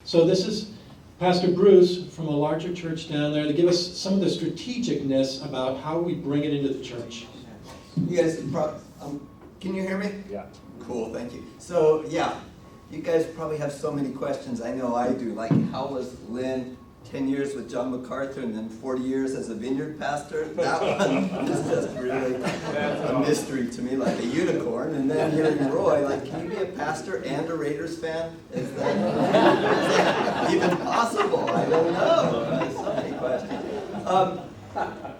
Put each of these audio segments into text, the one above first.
So this is Pastor Bruce from a larger church down there to give us some of the strategicness about how we bring it into the church. You guys, can you hear me? Yeah. Cool, thank you. So, yeah, you guys probably have so many questions. I know I do. Like, how was Lynn 10 years with John MacArthur and then 40 years as a vineyard pastor? That one is just really a mystery to me, like a unicorn. And then hearing Roy, like, can you be a pastor and a Raiders fan? Is that even possible? I don't know. So many questions.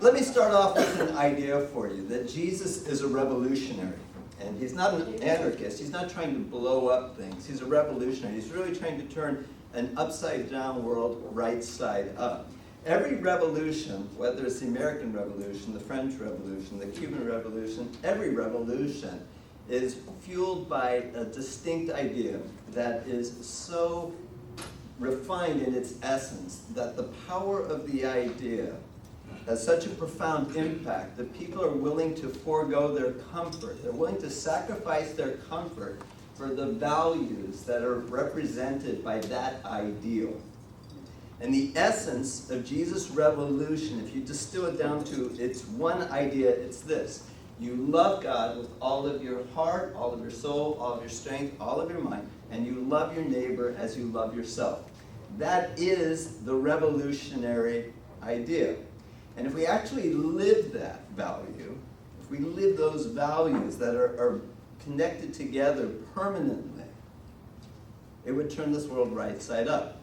Let me start off with an idea for you, that Jesus is a revolutionary. And he's not an anarchist. He's not trying to blow up things. He's a revolutionary. He's really trying to turn an upside-down world right side up. Every revolution, whether it's the American Revolution, the French Revolution, the Cuban Revolution, every revolution is fueled by a distinct idea that is so refined in its essence that the power of the idea has such a profound impact that people are willing to forego their comfort. They're willing to sacrifice their comfort for the values that are represented by that ideal. And the essence of Jesus' revolution, if you distill it down to its one idea, it's this. You love God with all of your heart, all of your soul, all of your strength, all of your mind, and you love your neighbor as you love yourself. That is the revolutionary idea. And if we actually live that value, if we live those values that are connected together permanently, it would turn this world right side up.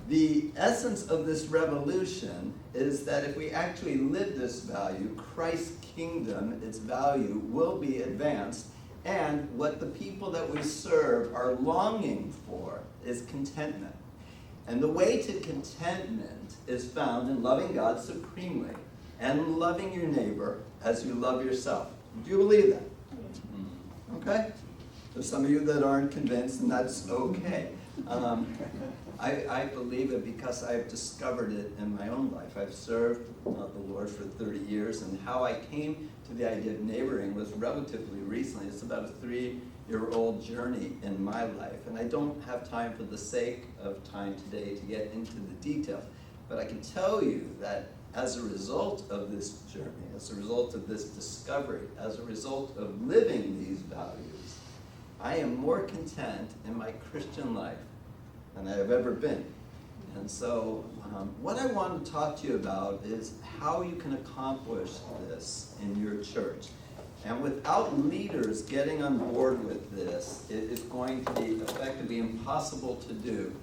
The essence of this revolution is that if we actually live this value, Christ's kingdom, its value, will be advanced, and what the people that we serve are longing for is contentment. And the way to contentment is found in loving God supremely and loving your neighbor as you love yourself. Do you believe that? Okay? There's some of you that aren't convinced, and that's okay. I believe it because I've discovered it in my own life. I've served the Lord for 30 years, and how I came to the idea of neighboring was relatively recently. It's about a 3-year-old journey in my life, and I don't have time for the sake of time today to get into the details. But I can tell you that as a result of this journey, as a result of this discovery, as a result of living these values, I am more content in my Christian life than I have ever been. And so what I want to talk to you about is how you can accomplish this in your church. And without leaders getting on board with this, it is going to be effectively impossible to do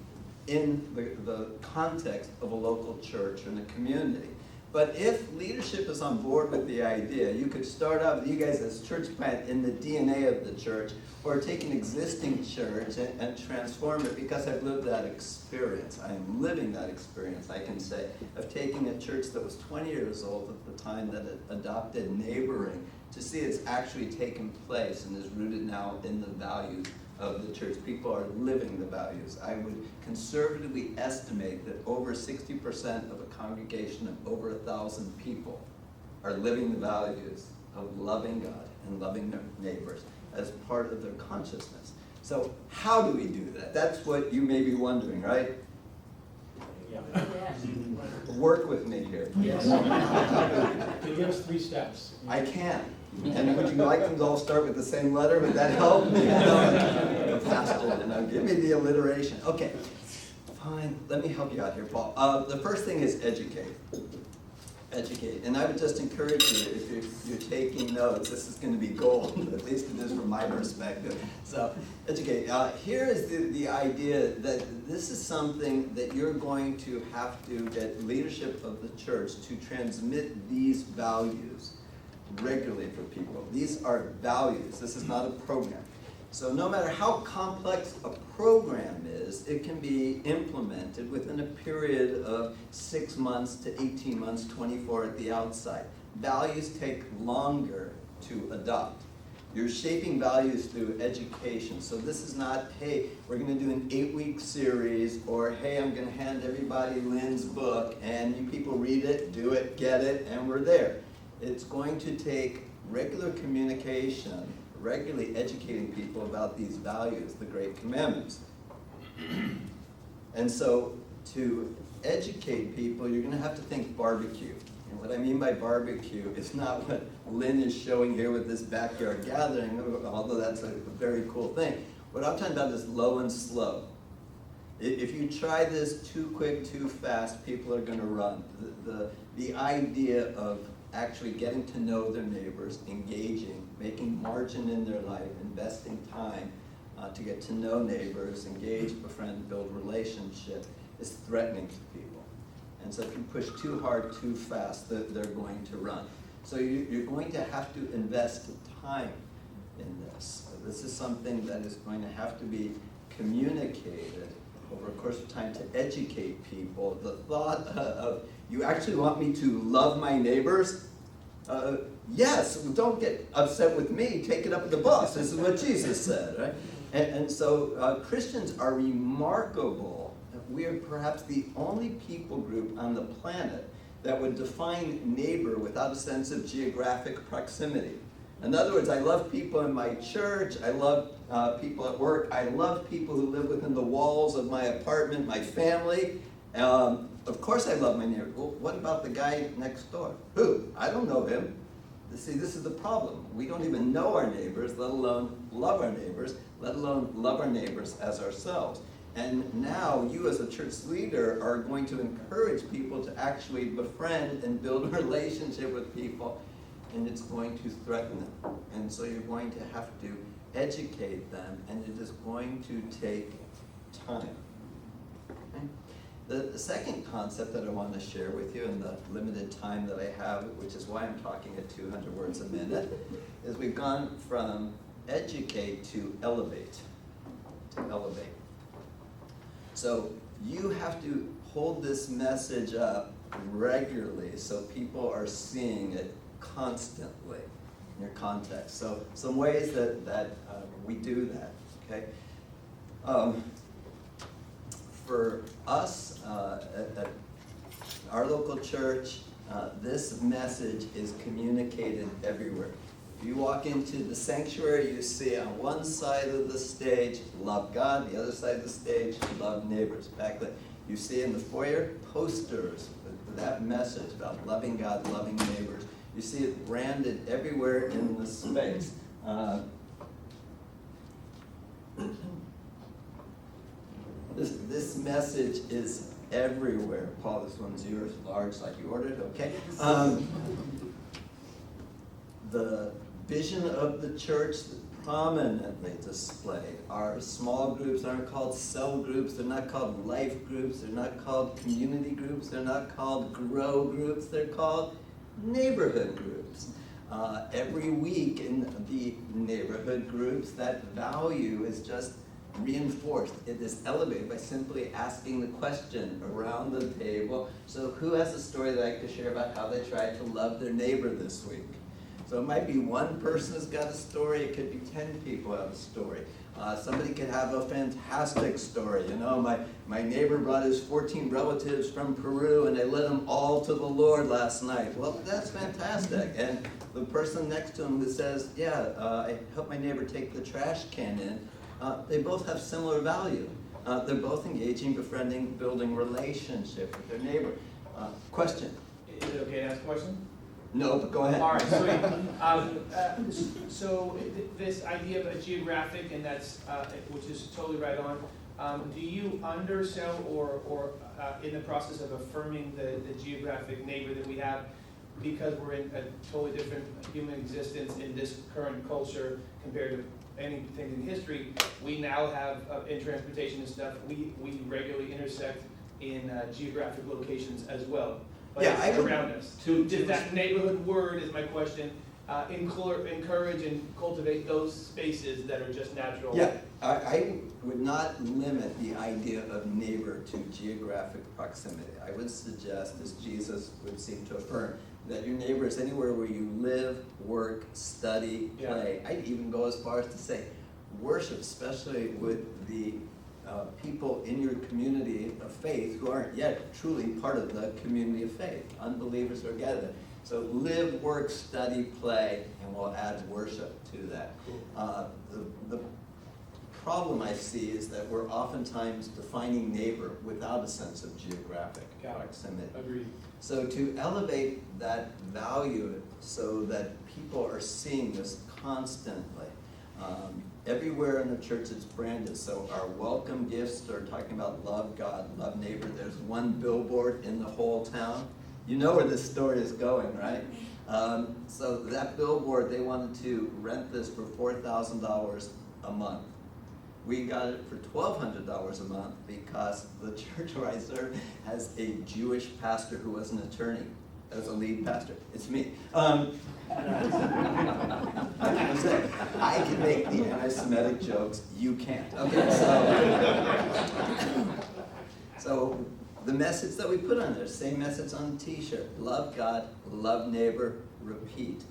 in the context of a local church or in a community. But if leadership is on board with the idea, you could start out with you guys as church plant in the DNA of the church, or take an existing church and transform it, because I've lived that experience. I am living that experience, I can say, of taking a church that was 20 years old at the time that it adopted neighboring, to see it's actually taken place and is rooted now in the values of the church. People are living the values. I would conservatively estimate that over 60% of a congregation of over 1,000 people are living the values of loving God and loving their neighbors as part of their consciousness. So how do we do that? That's what you may be wondering, right? Yeah. Work with me here. Yes. Can you give us 3 steps? I can. And would you like them to all start with the same letter? Would that help? No, faster, give me the alliteration. Okay, fine. Let me help you out here, Paul. The first thing is educate. Educate. And I would just encourage you, if you're taking notes, this is going to be gold, at least it is from my perspective. So, educate. Here is the idea that this is something that you're going to have to get leadership of the church to transmit these values regularly for people. These are values. This is not a program. So no matter how complex a program is, it can be implemented within a period of 6 months to 18 months, 24 at the outside. Values take longer to adopt. You're shaping values through education. So this is not, hey, we're going to do an 8-week series, or hey, I'm going to hand everybody Lynn's book, and you people read it, do it, get it, and we're there. It's going to take regular communication, regularly educating people about these values, the Great Commandments. And so to educate people, you're gonna have to think barbecue. And what I mean by barbecue is not what Lynn is showing here with this backyard gathering, although that's a very cool thing. What I'm talking about is low and slow. If you try this too quick, too fast, people are gonna run. The idea of actually getting to know their neighbors, engaging, making margin in their life, investing time to get to know neighbors, engage, befriend, build relationship is threatening to people. And so if you push too hard, too fast, they're going to run. So you're going to have to invest time in this. This is something that is going to have to be communicated over a course of time to educate people. The thought of, you actually want me to love my neighbors? Yes, don't get upset with me, take it up with the boss. This is what Jesus said, right? And so Christians are remarkable. We are perhaps the only people group on the planet that would define neighbor without a sense of geographic proximity. In other words, I love people in my church, I love people at work, I love people who live within the walls of my apartment, my family. Of course I love my neighbor. Well, what about the guy next door? Who? I don't know him. See, this is the problem. We don't even know our neighbors, let alone love our neighbors, let alone love our neighbors as ourselves. And now you as a church leader are going to encourage people to actually befriend and build a relationship with people, and it's going to threaten them. And so you're going to have to educate them, and it is going to take time. Okay? The second concept that I want to share with you in the limited time that I have, which is why I'm talking at 200 words a minute, is we've gone from educate to elevate. So you have to hold this message up regularly so people are seeing it constantly in your context. So some ways that we do that, okay? For us at our local church, this message is communicated everywhere. If you walk into the sanctuary, you see on one side of the stage, love God, the other side of the stage, love neighbors. Back you see in the foyer, posters with that message about loving God, loving neighbors. You see it branded everywhere in the space. This message is everywhere. Paul, this one's yours, large, like you ordered, okay? The vision of the church prominently displayed. Our small groups aren't called cell groups, they're not called life groups, they're not called community groups, they're not called grow groups, they're called neighborhood groups. Every week in the neighborhood groups, that value is just reinforced. It is elevated by simply asking the question around the table. So who has a story they like to share about how they tried to love their neighbor this week? So it might be one person has got a story, it could be 10 people have a story. Somebody could have a fantastic story. You know, my neighbor brought his 14 relatives from Peru and they led them all to the Lord last night. Well, that's fantastic. And the person next to him who says, yeah, I helped my neighbor take the trash can in, they both have similar value. They're both engaging, befriending, building relationship with their neighbor. Question? Is it okay to ask a question? No, but go ahead. All right, so this idea of a geographic, and that's which is totally right on. Do you undersell or in the process of affirming the geographic neighbor that we have, because we're in a totally different human existence in this current culture compared to anything in history? We now have in transportation and stuff. We regularly intersect in geographic locations as well. But yeah, it's around us. Does that neighborhood word, is my question, encourage and cultivate those spaces that are just natural? Yeah, I would not limit the idea of neighbor to geographic proximity. I would suggest, as Jesus would seem to affirm, that your neighbor is anywhere where you live, work, study, play. Yeah. I'd even go as far as to say worship, especially with the people in your community of faith who aren't yet truly part of the community of faith, unbelievers who are gathered. So live, work, study, play, and we'll add worship to that. The problem I see is that we're oftentimes defining neighbor without a sense of geographic proximity. Agreed. So to elevate that value so that people are seeing this constantly, everywhere in the church it's branded. So our welcome gifts are talking about love God, love neighbor. There's one billboard in the whole town. You know where this story is going, right? So that billboard, they wanted to rent this for $4,000 a month. We got it for $1,200 a month because the church where I serve has a Jewish pastor who was an attorney as a lead pastor. It's me. I can make the anti-Semitic jokes, you can't. Okay, so the message that we put on there, same message on the t-shirt, love God, love neighbor, repeat.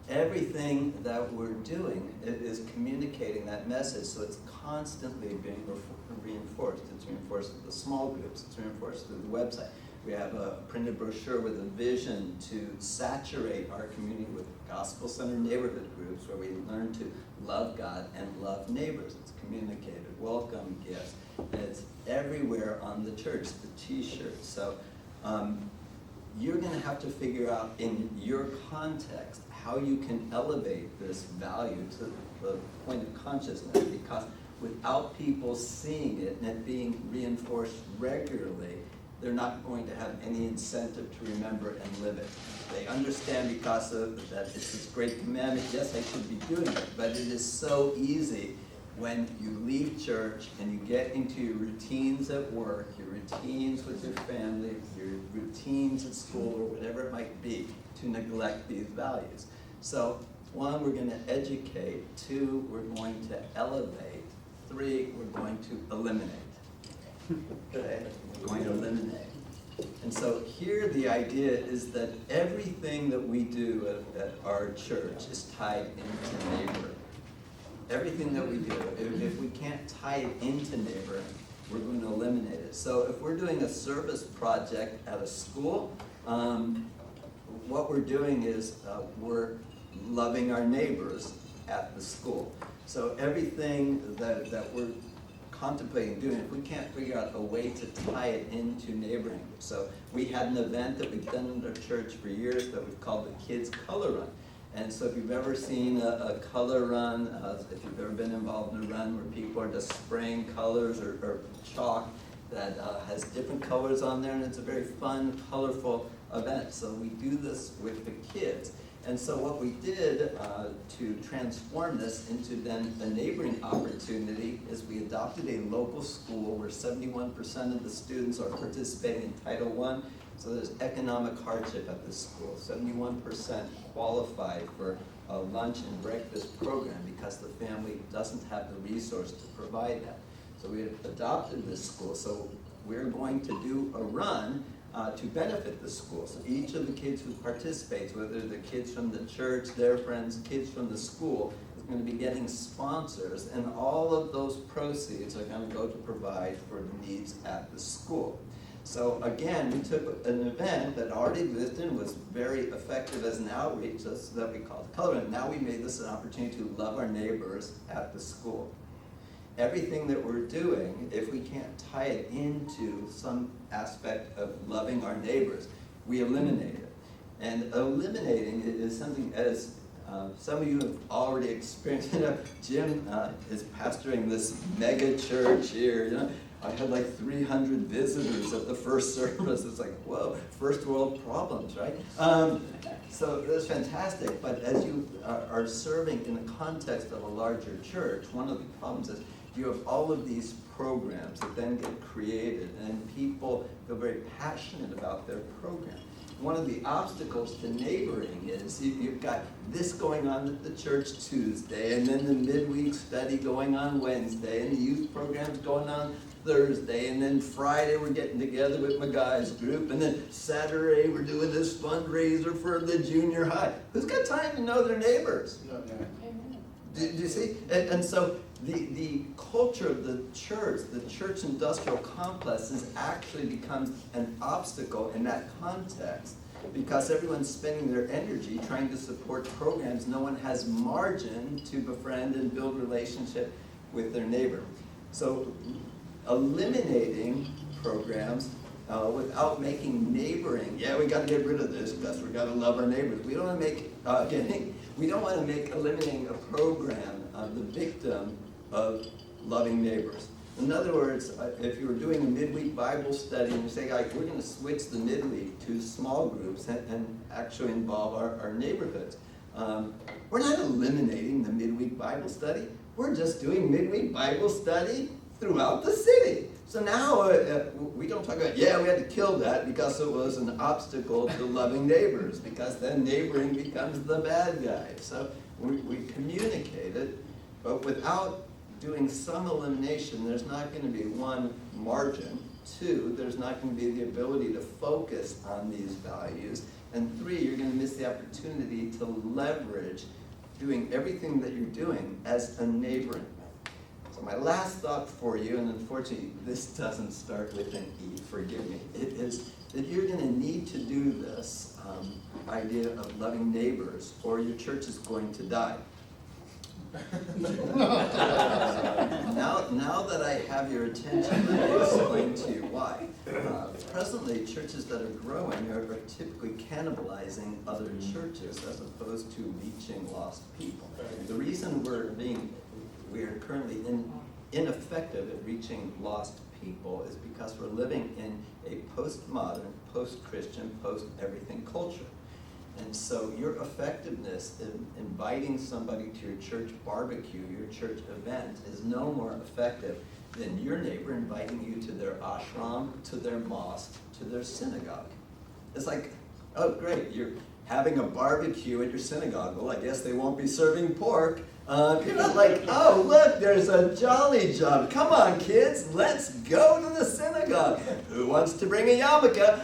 Everything that we're doing is communicating that message, so it's constantly being reinforced. It's reinforced through the small groups, it's reinforced through the website. We have a printed brochure with a vision to saturate our community with gospel-centered neighborhood groups where we learn to love God and love neighbors. It's communicated, welcome gifts. It's everywhere on the church, the t-shirts. So you're going to have to figure out in your context how you can elevate this value to the point of consciousness, because without people seeing it and it being reinforced regularly, they're not going to have any incentive to remember and live it. They understand because of that it's this great commandment, yes, I should be doing it, but it is so easy when you leave church and you get into your routines at work, your routines with your family, your routines at school, or whatever it might be, to neglect these values. So, 1, we're going to educate. 2, we're going to elevate. 3, we're going to eliminate. Okay? We're going to eliminate. And so here the idea is that everything that we do at our church is tied into neighbor. Everything that we do, if we can't tie it into neighbor, we're going to eliminate it. So if we're doing a service project at a school, what we're doing is we're loving our neighbors at the school. So everything that we're contemplating doing, if we can't figure out a way to tie it into neighboring. So we had an event that we've done in our church for years that we've called the Kids Color Run. And so if you've ever seen a color run, if you've ever been involved in a run where people are just spraying colors or chalk that has different colors on there, and it's a very fun, colorful event. So we do this with the kids. And so what we did to transform this into then a neighboring opportunity is we adopted a local school where 71% of the students are participating in Title I. So there's economic hardship at this school. 71% qualify for a lunch and breakfast program because the family doesn't have the resource to provide that. So we adopted this school. So we're going to do a run to benefit the school. So each of the kids who participates, whether they're kids from the church, their friends, kids from the school, is going to be getting sponsors, and all of those proceeds are going to go to provide for the needs at the school. So again, we took an event that already existed and was very effective as an outreach, so that we called the Color Run. Now we made this an opportunity to love our neighbors at the school. Everything that we're doing, if we can't tie it into some aspect of loving our neighbors, we eliminate it. And eliminating it is something, as some of you have already experienced. Jim is pastoring this mega church here. I had like 300 visitors at the first service. It's like, whoa, first world problems, right? So that's fantastic, but as you are serving in the context of a larger church, one of the problems is you have all of these programs that then get created, and people feel very passionate about their program. One of the obstacles to neighboring is you've got this going on at the church Tuesday, and then the midweek study going on Wednesday, and the youth program's going on Thursday, and then Friday we're getting together with my guys group, and then Saturday we're doing this fundraiser for the junior high. Who's got time to know their neighbors? Do you see? And so the culture of the church industrial complex has actually become an obstacle in that context, because everyone's spending their energy trying to support programs. No one has margin to befriend and build relationship with their neighbor. So eliminating programs without making neighboring, yeah, we gotta get rid of this because we gotta love our neighbors. We don't wanna make, we don't wanna make eliminating a program the victim of loving neighbors. In other words, if you were doing a midweek Bible study and you say, like, we're gonna switch the midweek to small groups and actually involve our neighborhoods. We're not eliminating the midweek Bible study. We're just doing midweek Bible study throughout the city. So now we don't talk about, yeah, we had to kill that because it was an obstacle to loving neighbors, because then neighboring becomes the bad guy. So we communicate it, but without doing some elimination, there's not going to be one, margin, two, there's not going to be the ability to focus on these values, and three, you're going to miss the opportunity to leverage doing everything that you're doing as a neighboring. So my last thought for you, and unfortunately this doesn't start with an E, forgive me, it is that you're going to need to do this idea of loving neighbors, or your church is going to die. Now that I have your attention, let me explain to you why. Presently, churches that are growing are typically cannibalizing other churches as opposed to reaching lost people. The reason we are currently ineffective at reaching lost people is because we're living in a postmodern, post-Christian, post-everything culture. And so your effectiveness in inviting somebody to your church barbecue, your church event, is no more effective than your neighbor inviting you to their ashram, to their mosque, to their synagogue. It's like, oh great, you're having a barbecue at your synagogue. Well, I guess they won't be serving pork. You're not like, oh look, there's a jolly job. Come on kids, let's go to the synagogue. Who wants to bring a yarmulke?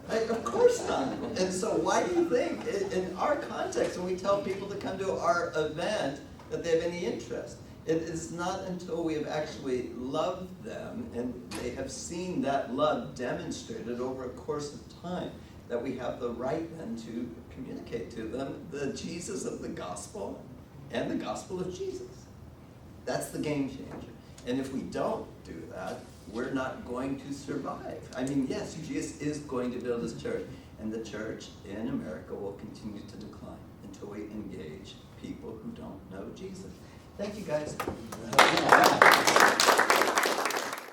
Of course not. And so why do you think, in our context, when we tell people to come to our event, that they have any interest? It is not until we have actually loved them and they have seen that love demonstrated over a course of time that we have the right then to communicate to them the Jesus of the gospel and the gospel of Jesus. That's the game changer. And if we don't do that, we're not going to survive. I mean, yes, Jesus is going to build his church, and the church in America will continue to decline until we engage people who don't know Jesus. Thank you, guys.